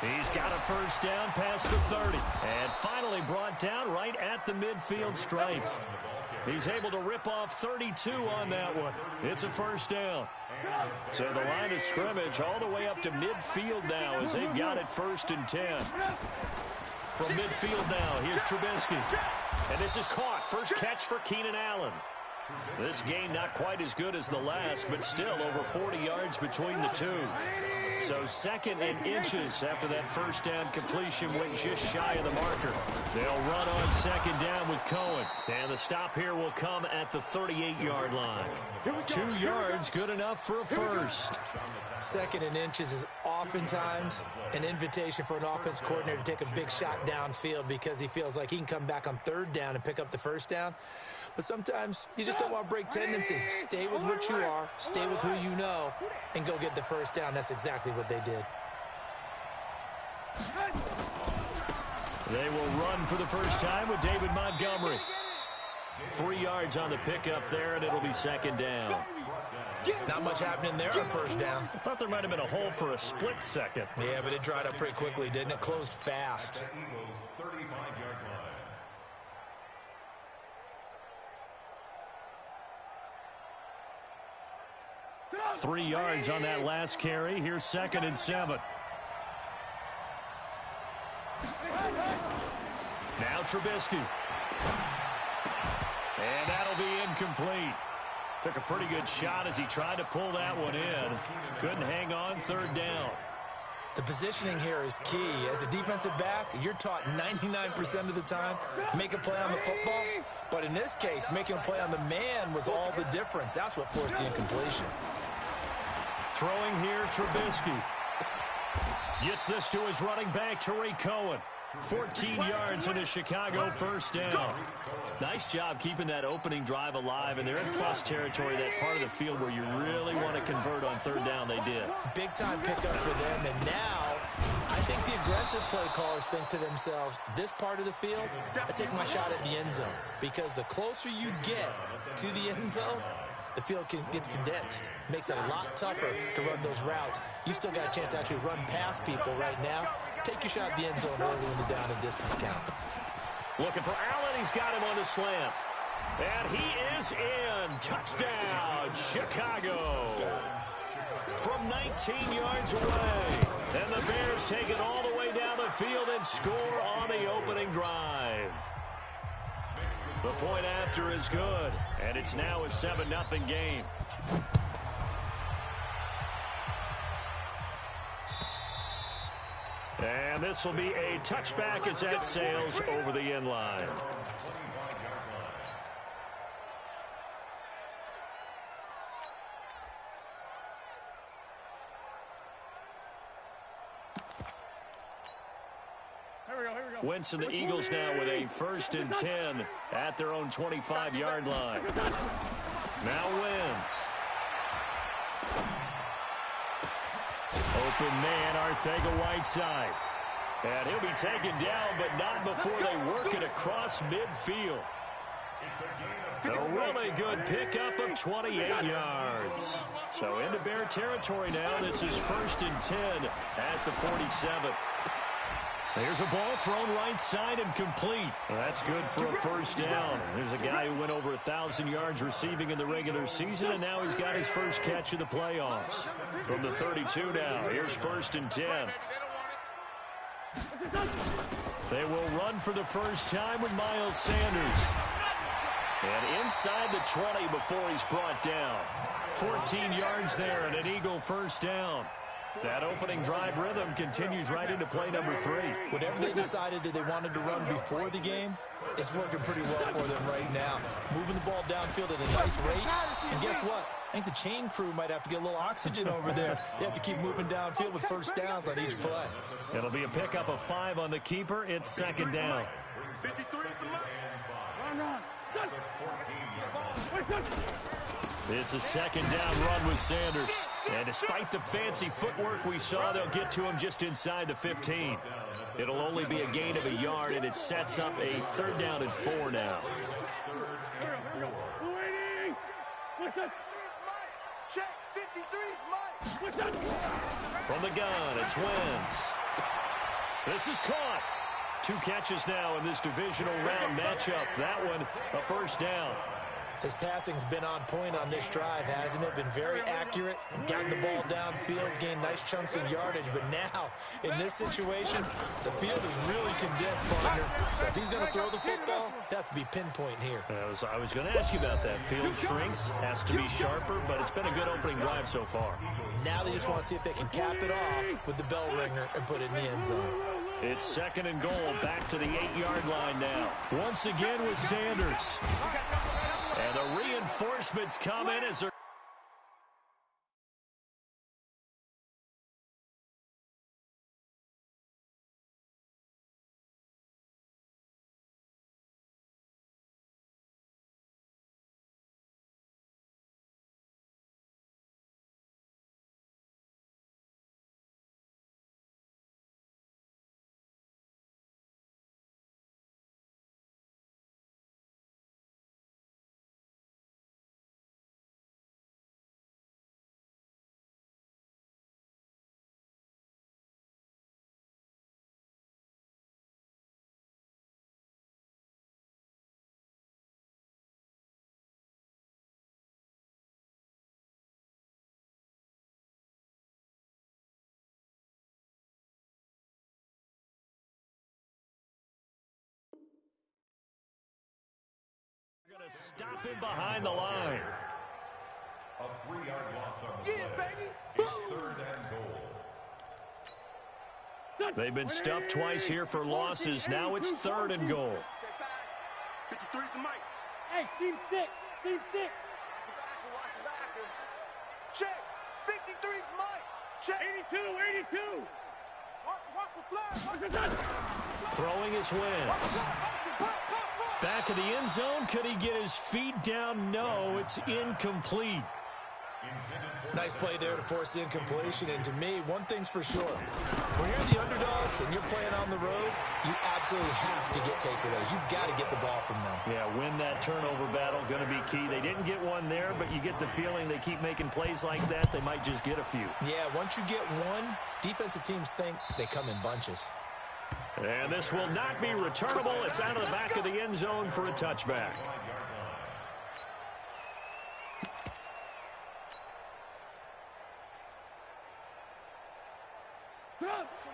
He's got a first down past the 30. And finally brought down right at the midfield stripe. He's able to rip off 32 on that one. It's a first down. So the line of scrimmage all the way up to midfield now as they've got it 1st and 10. From midfield now, here's Trubisky. And this is caught. First catch for Keenan Allen. This game not quite as good as the last, but still over 40 yards between the two. So 2nd and inches after that first down completion went just shy of the marker. They'll run on 2nd down with Cohen. And the stop here will come at the 38-yard line. 2 yards, good enough for a first. 2nd and inches is oftentimes an invitation for an offense coordinator to take a big shot downfield because he feels like he can come back on 3rd down and pick up the first down. But sometimes you just don't want to break tendency. Stay with what you are, stay with who you know, and go get the first down. That's exactly what they did. They will run for the first time with David Montgomery. 3 yards on the pickup there, and it'll be 2nd down. Not much happening there on first down. I thought there might have been a hole for a split second. Yeah, but it dried up pretty quickly, didn't it? Closed fast. 3 yards on that last carry. Here's 2nd and 7. Now Trubisky. And that'll be incomplete. Took a pretty good shot as he tried to pull that one in. Couldn't hang on 3rd down. The positioning here is key. As a defensive back, you're taught 99% of the time, make a play on the football. But in this case, making a play on the man was all the difference. That's what forced the incompletion. Throwing here, Trubisky. Gets this to his running back, Tariq Cohen. 14 yards in a Chicago first down. Nice job keeping that opening drive alive, and they're in plus territory, that part of the field where you really want to convert on 3rd down. They did. Big-time pickup for them, and now I think the aggressive play callers think to themselves, this part of the field, I take my shot at the end zone, because the closer you get to the end zone, the field gets condensed. Makes it a lot tougher to run those routes. You still got a chance to actually run past people right now. Take your shot at the end zone early in the down and distance count. Looking for Allen. He's got him on the slant. And he is in. Touchdown, Chicago. From 19 yards away. And the Bears take it all the way down the field and score on the opening drive. The point after is good. And it's now a 7-0 game. And this will be a touchback as that sails over the end line. Wentz and the Eagles now with a 1st and 10 at their own 25-yard line. Now Wentz. Open man, Arcega-Whiteside. And he'll be taken down, but not before they work it across midfield. A really good pickup of 28 yards. So into Bear territory now. This is 1st and 10 at the 47. There's a ball thrown right side and complete. Well, that's good for a first down. There's a guy who went over 1,000 yards receiving in the regular season, and now he's got his first catch of the playoffs. From the 32 now, here's 1st and 10. They will run for the first time with Miles Sanders. And inside the 20 before he's brought down. 14 yards there and an Eagle first down. That opening drive rhythm continues right into play number 3. Whatever they decided that they wanted to run before the game, it's working pretty well for them right now. Moving the ball downfield at a nice rate. And guess what? I think the chain crew might have to get a little oxygen over there. They have to keep moving downfield with first downs on each play. It'll be a pickup of 5 on the keeper. It's 2nd down. 53 at the It's a 2nd down run with Sanders. And despite the fancy footwork we saw, they'll get to him just inside the 15. It'll only be a gain of a yard, and it sets up a 3rd down and 4 now. From the gun, it's Wentz. This is caught. 2 catches now in this divisional round matchup. That one, a first down. His passing's been on point on this drive, hasn't it? Been very accurate, gotten the ball downfield, gained nice chunks of yardage. But now, in this situation, the field is really condensed, partner. So if he's going to throw the football, that has to be pinpoint here. I was going to ask you about that. Field shrinks, has to be sharper, but it's been a good opening drive so far. Now they just want to see if they can cap it off with the bell ringer and put it in the end zone. It's 2nd and goal, back to the 8-yard line now. Once again with Sanders. And the reinforcements come in as they're going to stop him behind the line. A 3-yard loss on the play. It's 3rd and goal. They've been stuffed twice here for losses. Now it's 3rd and goal. 53's the mic. Hey, seam 6. Seam 6. Check. 53's mic. Check. 82. Watch the flag. Throwing his wins. Back of the end zone. Could he get his feet down? No, it's incomplete. Nice play there to force the incompletion. And to me, one thing's for sure. When you're the underdogs and you're playing on the road, you absolutely have to get takeaways. You've got to get the ball from them. Yeah, win that turnover battle, going to be key. They didn't get one there, but you get the feeling they keep making plays like that, they might just get a few. Yeah, once you get one, defensive teams think they come in bunches. And this will not be returnable. It's out of the back of the end zone for a touchback.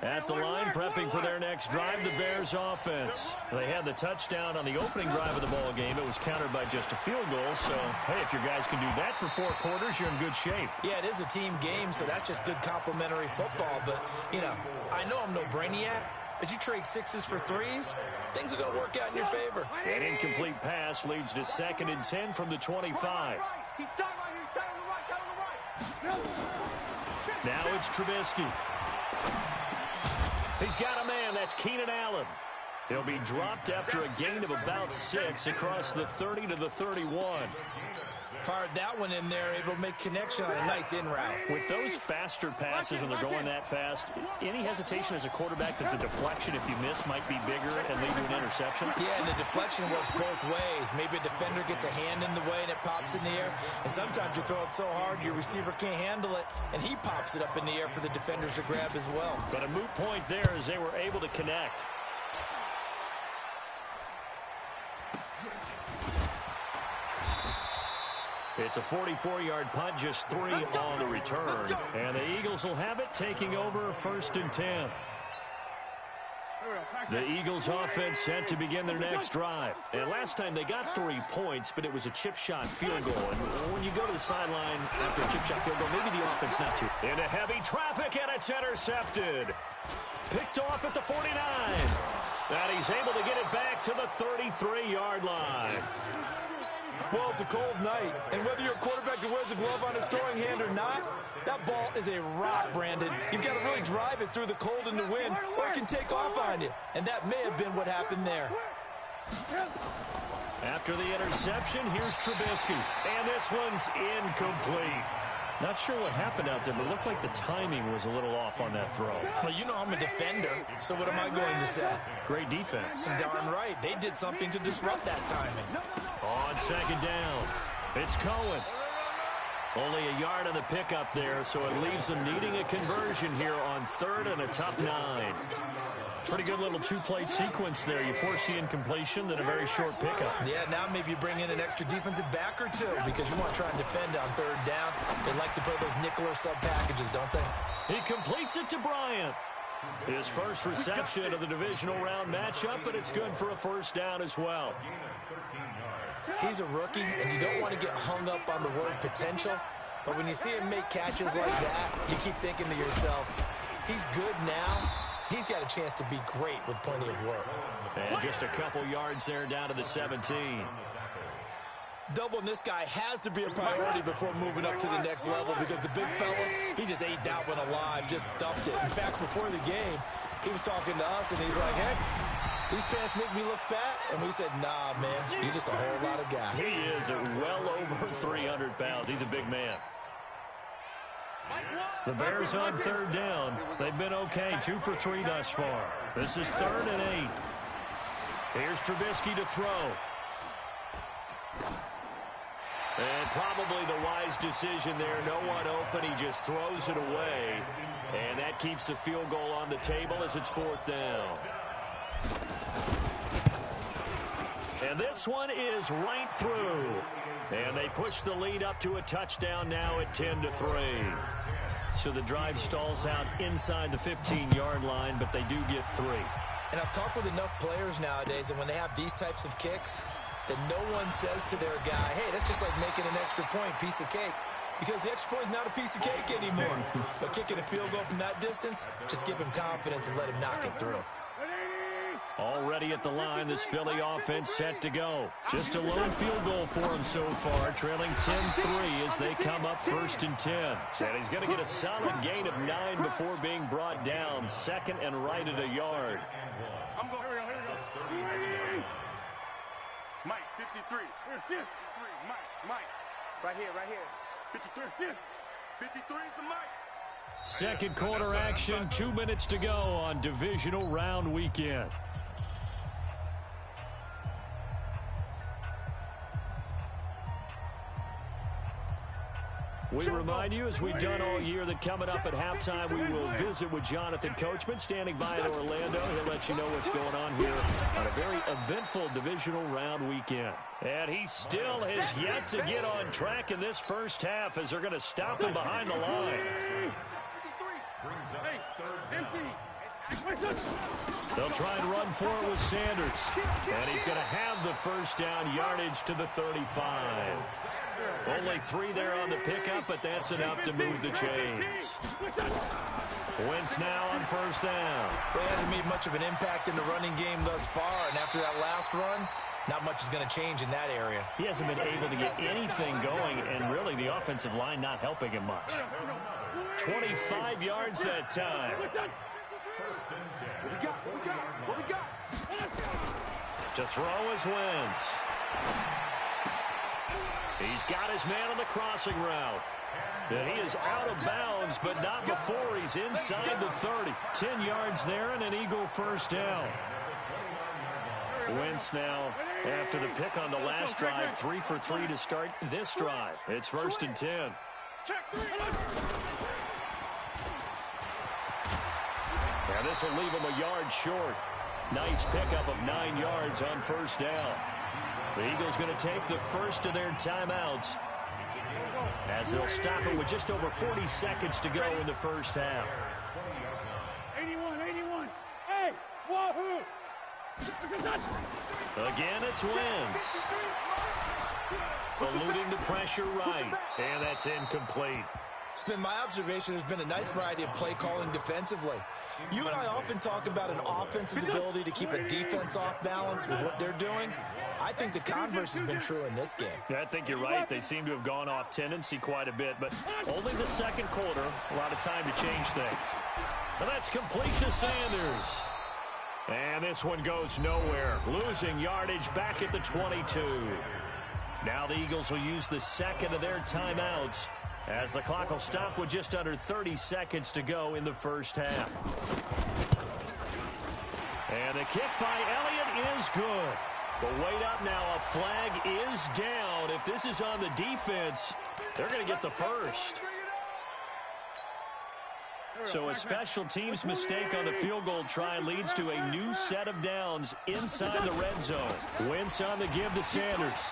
At the line, prepping for their next drive, the Bears offense. They had the touchdown on the opening drive of the ball game. It was countered by just a field goal. So, hey, if your guys can do that for 4 quarters, you're in good shape. Yeah, it is a team game, so that's just good complementary football. But, you know, I know I'm no brainiac, but you trade 6s for 3s, things are going to work out in your favor. An incomplete pass leads to 2nd and 10 from the 25. Now it's Trubisky. He's got a man. That's Keenan Allen. He'll be dropped after a gain of about 6 across the 30 to the 31. Fired that one in there, able to make connection on a nice in route. With those faster passes when they're going that fast, any hesitation as a quarterback that the deflection, if you miss, might be bigger and lead to an interception? Yeah, and the deflection works both ways. Maybe a defender gets a hand in the way and it pops in the air. And sometimes you throw it so hard your receiver can't handle it, and he pops it up in the air for the defenders to grab as well. But a moot point there as they were able to connect. It's a 44-yard punt, just 3 on the return. And the Eagles will have it, taking over 1st and 10. The Eagles offense set to begin their next drive. And last time they got 3 points, but it was a chip shot field goal. And when you go to the sideline after a chip shot field goal, maybe the offense not too. Into heavy traffic, and it's intercepted. Picked off at the 49. And he's able to get it back to the 33-yard line. Well, it's a cold night, and whether you're a quarterback that wears a glove on his throwing hand or not, that ball is a rock, Brandon. You've got to really drive it through the cold and the wind, or it can take off on you. And that may have been what happened there. After the interception, here's Trubisky. And this one's incomplete. Not sure what happened out there, but it looked like the timing was a little off on that throw. Well, you know I'm a defender, so what am I going to say? Great defense. Darn right. They did something to disrupt that timing. On 2nd down, it's Cohen. Only a yard on the pickup there, so it leaves them needing a conversion here on 3rd and a tough 9. Pretty good little two-play sequence there. You force the incompletion, then a very short pickup. Yeah, now maybe you bring in an extra defensive back or two because you want to try and defend on third down. They like to play those nickel or sub packages, don't they? He completes it to Bryant. His first reception of the divisional round matchup, but it's good for a first down as well. He's a rookie, and you don't want to get hung up on the word potential. But when you see him make catches like that, you keep thinking to yourself, he's good now. He's got a chance to be great with plenty of work. And just a couple yards there down to the 17. Doubling this guy has to be a priority before moving up to the next level because the big fella, he just ate that one alive, just stuffed it. In fact, before the game, he was talking to us, and he's like, hey, these pants make me look fat. And we said, nah, man, you're just a whole lot of guy. He is well over 300 pounds. He's a big man. The Bears on third down. They've been okay, 2 for 3 thus far. This is 3rd and 8. Here's Trubisky to throw. And probably the wise decision there. No one open. He just throws it away. And that keeps the field goal on the table as it's 4th down. And this one is right through. And they push the lead up to a touchdown now at 10-3. So the drive stalls out inside the 15-yard line, but they do get 3. And I've talked with enough players nowadays, and when they have these types of kicks, that no one says to their guy, hey, that's just like making an extra point, piece of cake. Because the extra point is not a piece of cake anymore. But kicking a field goal from that distance, just give him confidence and let him knock it through. Already at the line, this Philly offense set to go. Just a lone field goal for him so far, trailing 10-3 as they come up 1st and 10. And he's going to get a solid gain of 9 before being brought down. 2nd and right at a yard. I'm going. Here we go. Mike, 53. 53. Mike. Right here. 53. 53 is the Mike. Second quarter action, 2 minutes to go on divisional round weekend. We remind you, as we've done all year, that coming up at halftime, we will visit with Jonathan Coachman, standing by in Orlando. He'll let you know what's going on here on a very eventful divisional round weekend. And he still has yet to get on track in this first half as they're going to stop him behind the line. They'll try and run for it with Sanders. And he's going to have the first down, yardage to the 35. Only 3 there on the pickup, but that's enough to move the chains. Wentz now on first down. Well, he hasn't made much of an impact in the running game thus far, and after that last run, not much is going to change in that area. He hasn't been able to get anything going, and really the offensive line not helping him much. 25 yards that time. What we got? To throw is Wentz. He's got his man on the crossing route. And he is out of bounds, but not before he's inside the 30. 10 yards there and an Eagle first down. Wentz now, after the pick on the last drive, 3 for 3 to start this drive. It's 1st and 10. And this will leave him a yard short. Nice pickup of 9 yards on first down. The Eagles going to take the first of their timeouts as they'll stop it with just over 40 seconds to go in the first half. 81. Hey, wahoo! Again, it's Wentz. Eluding the pressure right, and that's incomplete. It's been my observation there's been a nice variety of play calling defensively. You and I often talk about an offense's ability to keep a defense off balance with what they're doing. I think the converse has been true in this game. I think you're right. They seem to have gone off tendency quite a bit, but only the second quarter, a lot of time to change things. And that's complete to Sanders. And this one goes nowhere. Losing yardage back at the 22. Now the Eagles will use the second of their timeouts as the clock will stop with just under 30 seconds to go in the first half. And the kick by Elliott is good. But wait up now, a flag is down. If this is on the defense, they're going to get the first. So a special teams mistake on the field goal try leads to a new set of downs inside the red zone. Wentz on the give to Sanders.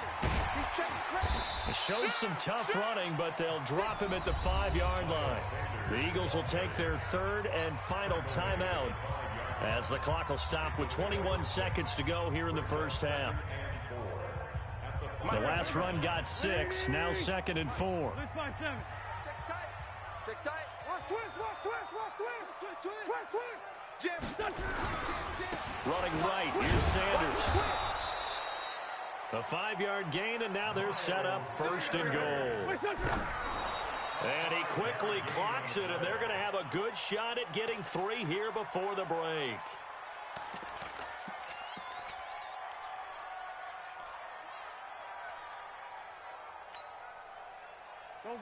Showed some tough running, but they'll drop him at the 5-yard line. The Eagles will take their third and final timeout as the clock will stop with 21 seconds to go here in the first half. The last run got 6, now 2nd and 4. Running right, here's Sanders. A 5-yard gain, and now they're set up 1st and goal. And he quickly clocks it, and they're going to have a good shot at getting 3 here before the break.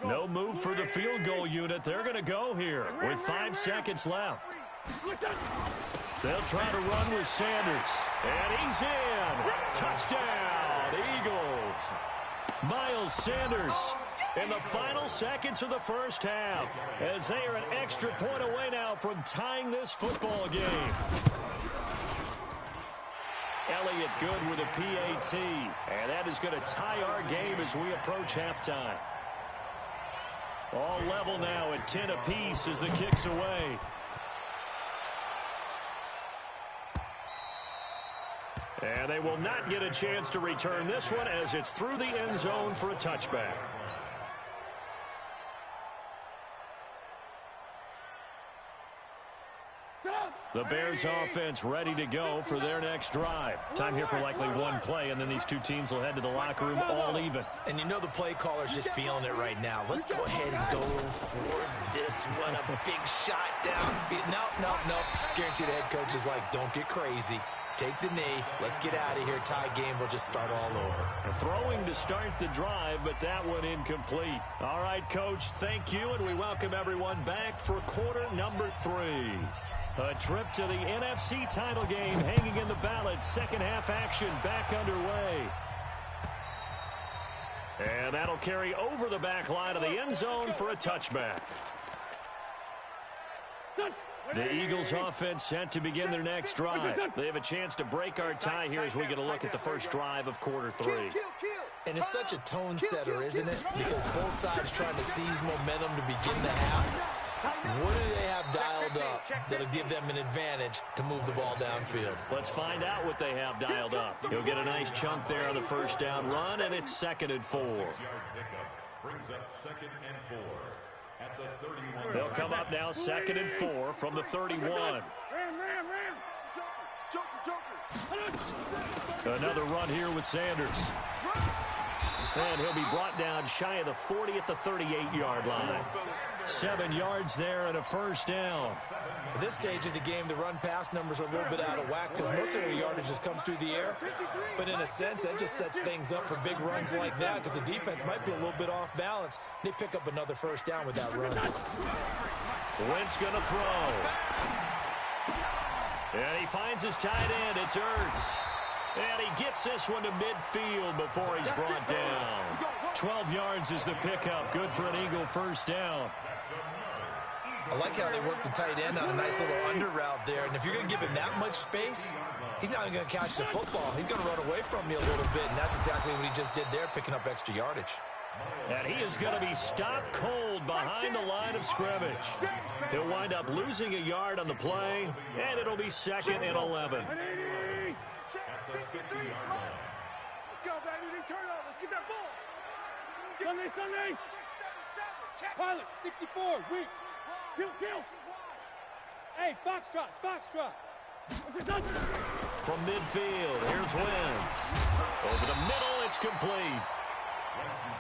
No move for the field goal unit. They're going to go here with 5 seconds left. They'll try to run with Sanders. And he's in. Touchdown, Eagles. Miles Sanders in the final seconds of the first half as they are an extra point away now from tying this football game. Elliott good with a PAT. And that is going to tie our game as we approach halftime. All level now at 10 apiece as the kick's away. And they will not get a chance to return this one as it's through the end zone for a touchback. The Bears offense ready to go for their next drive. Time here for likely one play, and then these two teams will head to the locker room all even. And you know the play caller's just feeling it right now. Let's go ahead and go for this one. A big shot down. No. Guarantee the head coach is like, don't get crazy. Take the knee. Let's get out of here. Tie game will just start all over. Throwing to start the drive, but that one incomplete. All right, Coach, thank you, and we welcome everyone back for quarter number 3. A trip to the NFC title game hanging in the balance. Second half action back underway. And that'll carry over the back line of the end zone for a touchback. The Eagles offense set to begin their next drive. They have a chance to break our tie here as we get a look at the first drive of quarter 3. And it's such a tone setter, isn't it? Because both sides trying to seize momentum to begin the half. What do they have dialed up that'll give them an advantage to move the ball downfield? Let's find out what they have dialed up. He'll get a nice chunk there on the first down run, and it's 2nd and 4. Brings up 2nd and 4 at the 31. They'll come up now 2nd and 4 from the 31. Another run here with Sanders. And he'll be brought down shy of the 40 at the 38-yard line. 7 yards there and a first down. At this stage of the game, the run-pass numbers are a little bit out of whack because most of their yardage has come through the air. But in a sense, that just sets things up for big runs like that because the defense might be a little bit off balance. They pick up another first down with that run. Wentz going to throw. And he finds his tight end. It's Ertz. And he gets this one to midfield before he's brought down. 12 yards is the pickup. Good for an Eagle first down. I like how they work the tight end on a nice little under route there. And if you're going to give him that much space, he's not going to catch the football. He's going to run away from you a little bit. And that's exactly what he just did there, picking up extra yardage. And he is going to be stopped cold behind the line of scrimmage. He'll wind up losing a yard on the play, and it'll be 2nd and 11. Let's go, baby. Turn over. Get that ball. Sunday. Pilot, 64. Weak. Kill. Hey, foxtrot. From midfield, here's Wentz. Over the middle, it's complete.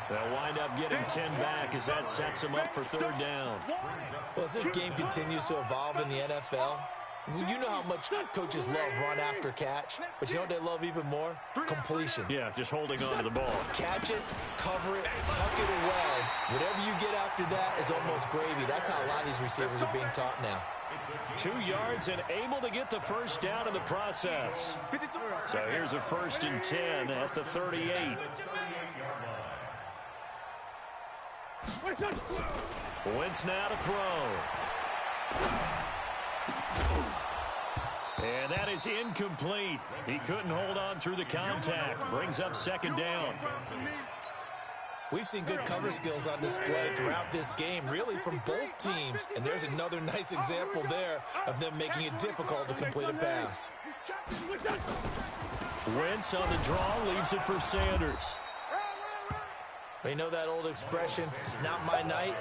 They'll wind up getting 10 back as that sets them up for 3rd down. Well, as this game continues to evolve in the NFL, you know how much coaches love run after catch, but you know what they love even more? Completions. Yeah, just holding on to the ball. Catch it, cover it, tuck it away. Whatever you get after that is almost gravy. That's how a lot of these receivers are being taught now. 2 yards and able to get the first down in the process. So here's a 1st and 10 at the 38. Wentz now to throw. And that is incomplete. He couldn't hold on through the contact. Brings up second down. We've seen good cover skills on display throughout this game, really from both teams. And there's another nice example there of them making it difficult to complete a pass. Wentz on the draw, leaves it for Sanders. You know that old expression, it's not my night?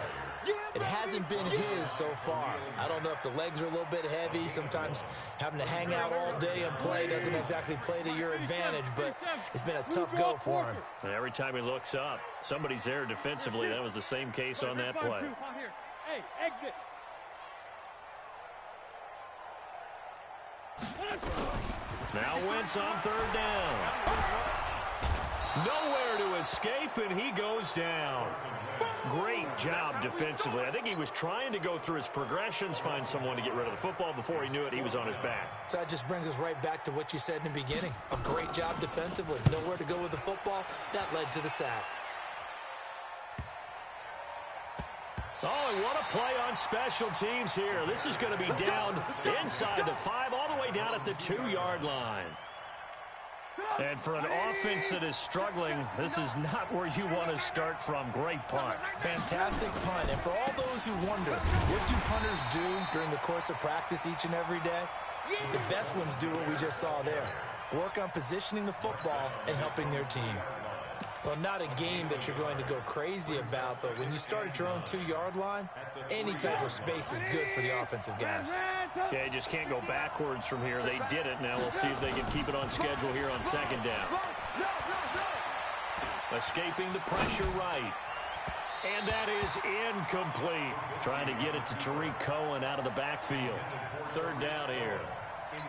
It hasn't been his so far. I don't know if the legs are a little bit heavy. Sometimes having to hang out all day and play doesn't exactly play to your advantage, but it's been a tough go for him. And every time he looks up, somebody's there defensively. That was the same case on that play. Hey, exit. Now Wentz on third down. Nowhere to escape, and he goes down. Great job defensively. I think he was trying to go through his progressions, find someone to get rid of the football. Before he knew it, he was on his back. So that just brings us right back to what you said in the beginning. A great job defensively. Nowhere to go with the football. That led to the sack. Oh, and what a play on special teams here. This is going to be down inside the 5, all the way down at the 2-yard line. And for an offense that is struggling, this is not where you want to start from. Great punt. Fantastic punt. And for all those who wonder, what do punters do during the course of practice each and every day? The best ones do what we just saw there. Work on positioning the football and helping their team. Well, not a game that you're going to go crazy about, but when you start at your own 2-yard line, any type of space is good for the offensive guys. Yeah, you just can't go backwards from here. They did it. Now we'll see if they can keep it on schedule here on second down. Escaping the pressure right. And that is incomplete. Trying to get it to Tariq Cohen out of the backfield. Third down here.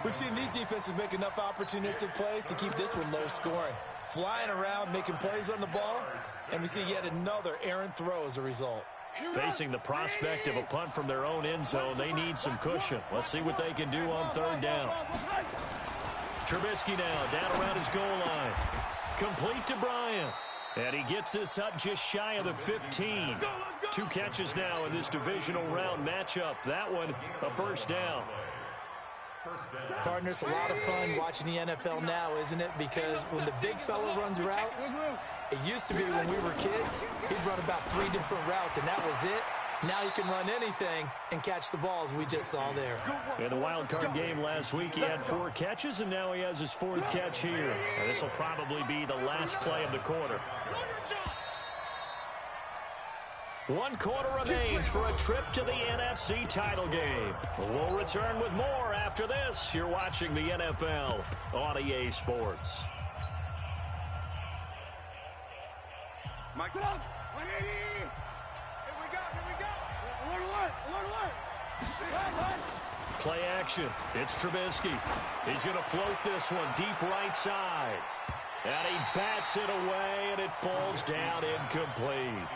We've seen these defenses make enough opportunistic plays to keep this one low scoring. Flying around, making plays on the ball, and we see yet another errant throw as a result. Facing the prospect of a punt from their own end zone, they need some cushion. Let's see what they can do on third down. Trubisky now down around his goal line. Complete to Bryant. And he gets this up just shy of the 15. 2 catches now in this divisional round matchup. That one, a first down. Partner, it's a lot of fun watching the NFL now, isn't it? Because when the big fella runs routes, it used to be when we were kids, he'd run about 3 different routes, and that was it. Now he can run anything and catch the ball, as we just saw there. In the wild card game last week, he had 4 catches, and now he has his 4th catch here. And this will probably be the last play of the quarter. 1 quarter remains for a trip to the NFC title game. We'll return with more after this. You're watching the NFL on EA Sports. Mike up. 180. Here we go. Alert. Play action. It's Trubisky. He's going to float this one deep right side. And he bats it away, and it falls down incomplete.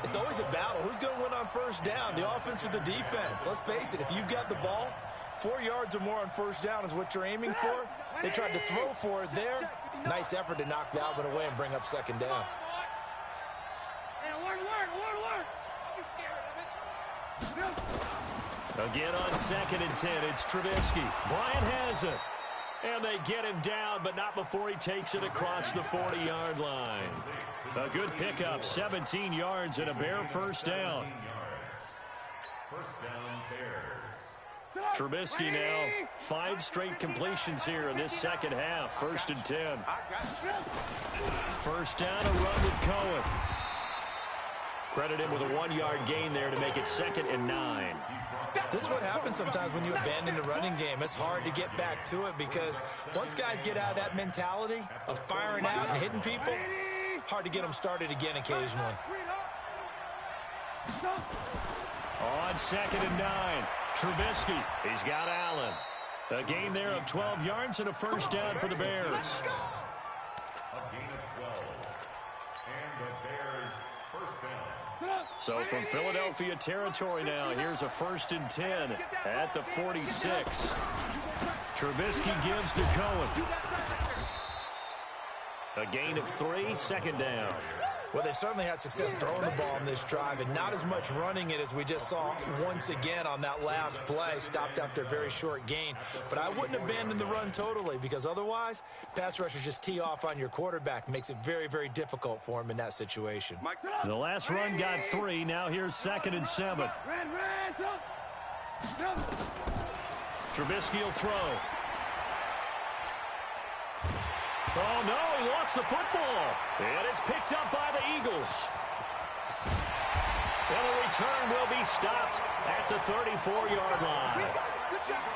It's always a battle. Who's going to win on first down, the offense or the defense? Let's face it, if you've got the ball, 4 yards or more on first down is what you're aiming for. They tried to throw for it there. Nice effort to knock that one away and bring up second down. Again on 2nd and 10, it's Trubisky. Bryant has it. And they get him down, but not before he takes it across the 40-yard line. A good pickup, 17 yards and a Bear first down. First down, Bears. Trubisky now, 5 straight completions here in this second half. 1st and 10. First down, a run with Cohen. Credit him with a 1-yard gain there to make it 2nd and 9. This is what happens sometimes when you abandon the running game. It's hard to get back to it because once guys get out of that mentality of firing out and hitting people, hard to get them started again occasionally. On 2nd and 9, Trubisky. He's got Allen. A gain there of 12 yards and a first down for the Bears. A gain of 12. And the Bears first down. So from Philadelphia territory now, here's a 1st and 10 at the 46. Trubisky gives to Cohen. A gain of 3, second down. Well, they certainly had success throwing the ball in this drive and not as much running it as we just saw once again on that last play. Stopped after a very short gain. But I wouldn't abandon the run totally because otherwise, pass rushers just tee off on your quarterback. Makes it very, very difficult for him in that situation. The last run got 3. Now here's 2nd and 7. Trubisky will throw. Oh, no, he lost the football. And it's picked up by the Eagles. And the return will be stopped at the 34-yard line.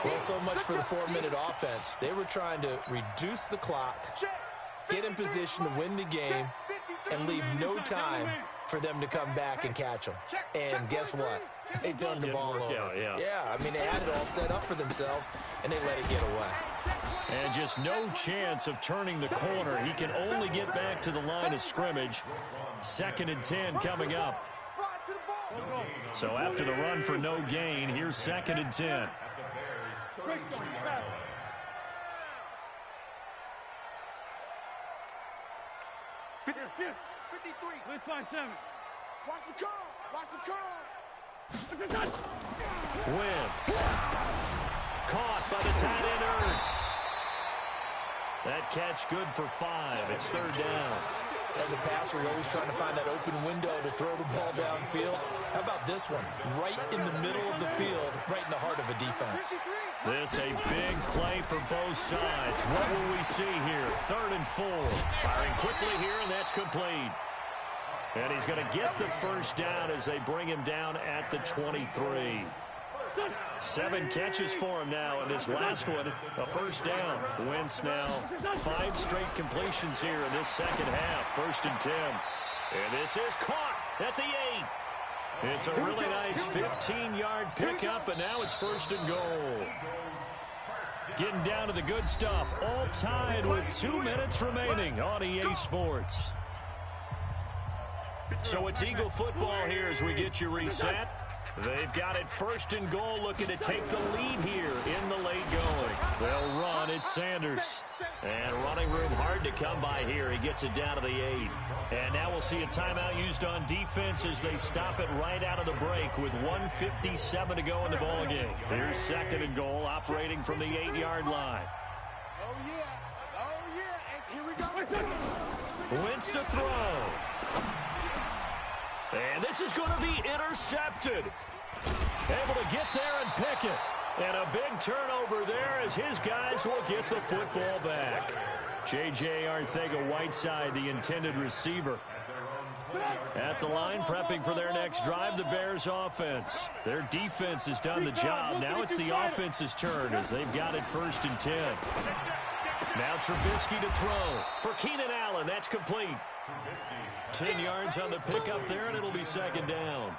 Well, so much for the 4-minute offense. They were trying to reduce the clock, get in position to win the game, and leave no time for them to come back and catch them. And guess what? They turned the ball over. Yeah, I mean, they had it all set up for themselves, and they let it get away. And just no chance of turning the corner. He can only get back to the line of scrimmage. 2nd and 10 coming up. So after the run for no gain, here's 2nd and 10. Watch the curl. Watch the curl. Wentz. Caught by the tight end Ertz. That catch good for 5. It's 3rd down. As a passer, you're always trying to find that open window to throw the ball downfield. How about this one? Right in the middle of the field, right in the heart of a defense. This a big play for both sides. What will we see here? 3rd and 4. Firing quickly here, and that's complete. And he's going to get the first down as they bring him down at the 23. 7 catches for him now, and this last one, a first down. Wentz now 5 straight completions here in this second half. 1st and 10. And this is caught at the 8. It's a really nice 15-yard pickup, and now it's 1st and goal. Getting down to the good stuff. All tied with 2 minutes remaining on EA Sports. So it's Eagle football here as we get you reset. They've got it 1st and goal, looking to take the lead here in the late going. They'll run. It's Sanders. And running room hard to come by here. He gets it down to the 8. And now we'll see a timeout used on defense as they stop it right out of the break with 1:57 to go in the ballgame. Here's 2nd and goal, operating from the 8-yard line. Oh, yeah. Oh, yeah. And here we go. Wentz to throw. And this is going to be intercepted. Able to get there and pick it. And a big turnover there as his guys will get the football back. J.J. Arcega-Whiteside, the intended receiver. At the line, prepping for their next drive, the Bears offense. Their defense has done the job. Now it's the offense's turn as they've got it 1st and 10. Now Trubisky to throw for Keenan Allen. That's complete. 10 yards on the pickup there, and it'll be 2nd down.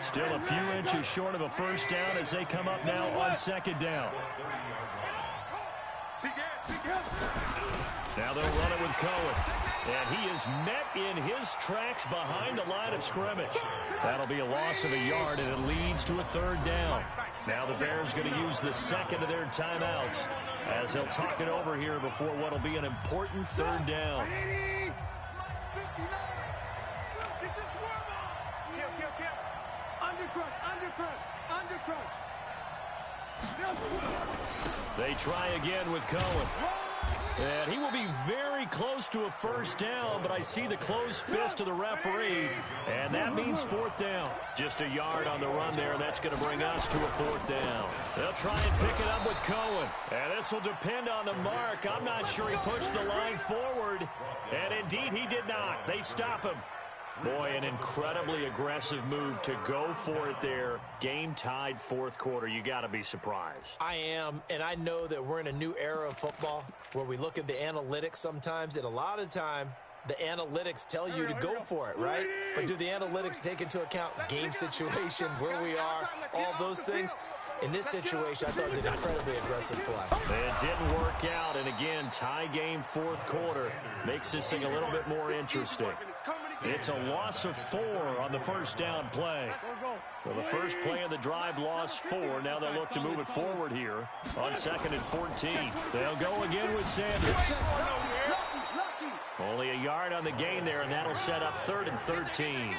Still a few inches short of a first down as they come up now on 2nd down. Now they'll run it with Cohen. And he is met in his tracks behind the line of scrimmage. That'll be a loss of a yard, and it leads to a 3rd down. Now the Bears going to use the 2nd of their timeouts as they'll talk it over here before what will be an important 3rd down. They try again with Cohen. And he will be very close to a first down, but I see the closed fist of the referee, and that means 4th down. Just a yard on the run there, and that's going to bring us to a 4th down. They'll try and pick it up with Cohen, and this will depend on the mark. I'm not sure he pushed the line forward, and indeed he did not. They stop him. Boy, an incredibly aggressive move to go for it there. Game tied 4th quarter. You got to be surprised. I am, and I know that we're in a new era of football where we look at the analytics sometimes, and a lot of time the analytics tell you to go for it, right? But do the analytics take into account game situation, where we are, all those things? In this situation, I thought it was an incredibly aggressive play. It didn't work out, and again, tie game 4th quarter makes this thing a little bit more interesting. It's a loss of 4 on the first down play. Well, the first play of the drive lost 4. Now they'll look to move it forward here on 2nd and 14. They'll go again with Sanders. Only a yard on the gain there, and that'll set up 3rd and 13.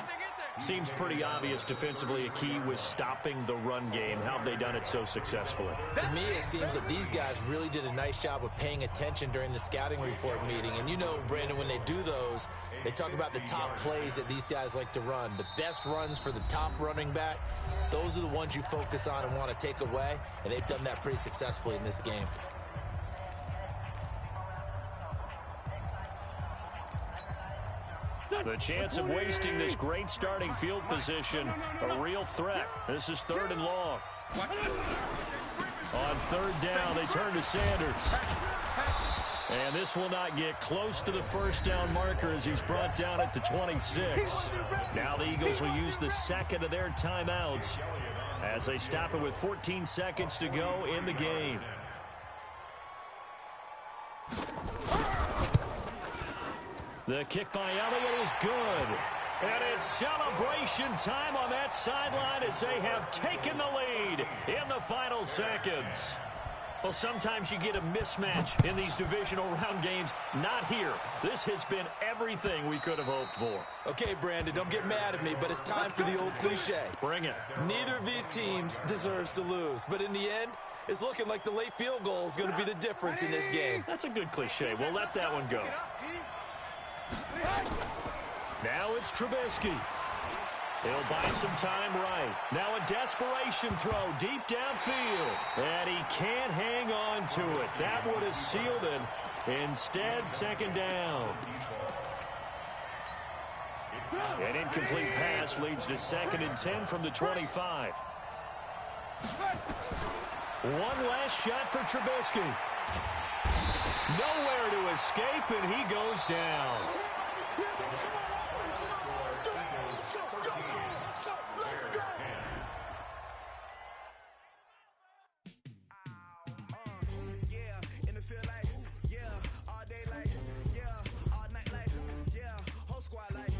Seems pretty obvious defensively a key was stopping the run game. How have they done it so successfully? To me, it seems that these guys really did a nice job of paying attention during the scouting report meeting. And you know, Brandon, when they do those, they talk about the top plays that these guys like to run. The best runs for the top running back, those are the ones you focus on and want to take away. And they've done that pretty successfully in this game. The chance of wasting this great starting field position, a real threat. This is 3rd and long. On 3rd down, they turn to Sanders. And this will not get close to the first down marker as he's brought down at the 26. Now the Eagles will use the second of their timeouts as they stop it with 14 seconds to go in the game. The kick by Elliott is good. And it's celebration time on that sideline as they have taken the lead in the final seconds. Well, sometimes you get a mismatch in these divisional round games. Not here. This has been everything we could have hoped for. Okay, Brandon, don't get mad at me, but it's time for the old cliche. Bring it. Neither of these teams deserves to lose, but in the end, it's looking like the late field goal is going to be the difference in this game. That's a good cliche. We'll let that one go. Now it's Trubisky. He'll buy some time right. Now a desperation throw deep downfield. And he can't hang on to it. That would have sealed it. Instead, 2nd down. An incomplete pass leads to 2nd and 10 from the 25. One last shot for Trubisky. Nowhere to escape, and he goes down. All day like, yeah, all night like, yeah, whole squad like